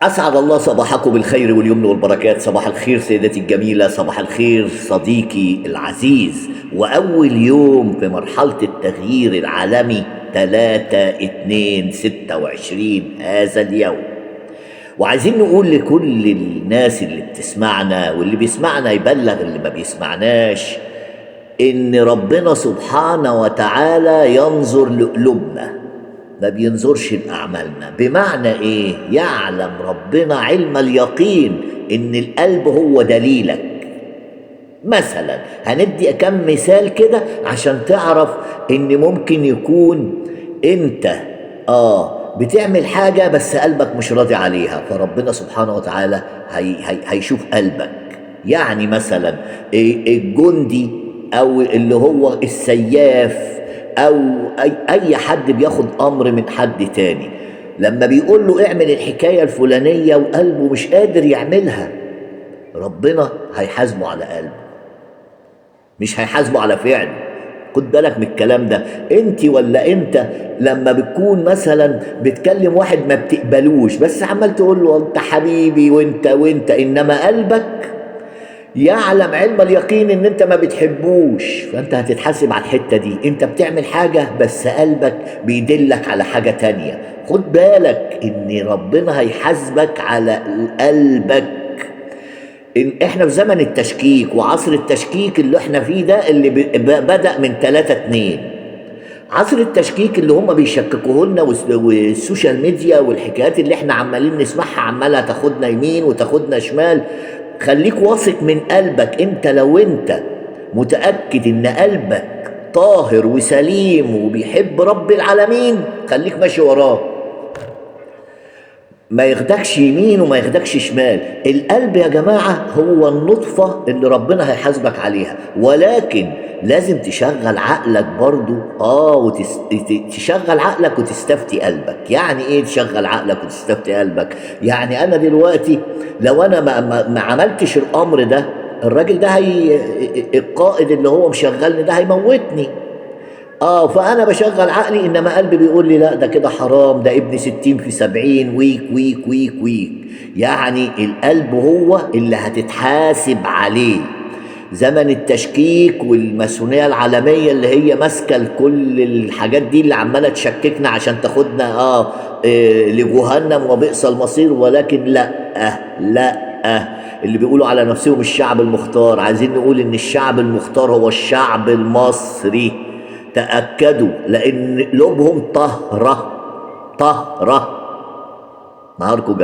أسعد الله صباحكم بالخير واليمن والبركات. صباح الخير سيدتي الجميلة، صباح الخير صديقي العزيز، وأول يوم في مرحلة التغيير العالمي 3/2/26 هذا اليوم. وعايزين نقول لكل الناس اللي بتسمعنا واللي بيسمعنا يبلغ اللي ما بيسمعناش إن ربنا سبحانه وتعالى ينظر لقلوبنا، ما بينظرش لأعمالنا. بمعنى إيه؟ يعلم ربنا علم اليقين إن القلب هو دليلك. مثلا هندي كم مثال كده عشان تعرف إن ممكن يكون أنت بتعمل حاجة بس قلبك مش راضي عليها، فربنا سبحانه وتعالى هيشوف قلبك. يعني مثلا الجندي أو اللي هو السياف او اي حد بياخد امر من حد تاني، لما بيقول له اعمل الحكاية الفلانية وقلبه مش قادر يعملها، ربنا هيحاسبه على قلبه، مش هيحاسبه على فعله. خد بالك من الكلام ده. انت ولا انت لما بتكون مثلا بتكلم واحد ما بتقبلوش بس عمال تقول له انت حبيبي وانت انما قلبك يعلم علم اليقين ان انت ما بتحبوش، فانت هتتحاسب على الحتة دي. انت بتعمل حاجة بس قلبك بيدلك على حاجة تانية. خد بالك ان ربنا هيحاسبك على قلبك. إن احنا في زمن التشكيك وعصر التشكيك اللي احنا فيه ده، اللي بدأ من 3/2. عصر التشكيك اللي هم بيشككوه لنا، والسوشيال ميديا والحكايات اللي احنا عمالين نسمعها عمالها تاخدنا يمين وتاخدنا شمال. خليك واثق من قلبك. انت لو انت متأكد ان قلبك طاهر وسليم وبيحب رب العالمين، خليك ماشي وراه، ما ياخدكش يمين وما ياخدكش شمال. القلب يا جماعة هو النطفة اللي ربنا هيحاسبك عليها، ولكن لازم تشغل عقلك برضو تشغل عقلك وتستفتي قلبك. يعني ايه تشغل عقلك وتستفتي قلبك؟ يعني انا دلوقتي لو انا ما عملتش الامر ده، الراجل ده القائد اللي هو مشغلني ده هيموتني. فانا بشغل عقلي، انما قلبي بيقول لي لا ده كده حرام، ده ابن 60 في 70 ويك ويك ويك ويك. يعني القلب هو اللي هتتحاسب عليه. زمن التشكيك والماسونيه العالميه اللي هي ماسكه كل الحاجات دي اللي عماله تشككنا عشان تاخدنا لجهنم وبئس المصير. ولكن لا، اللي بيقولوا على نفسهم الشعب المختار، عايزين نقول ان الشعب المختار هو الشعب المصري. تأكدوا، لأن قلوبهم طهرة. نهاركم جميل.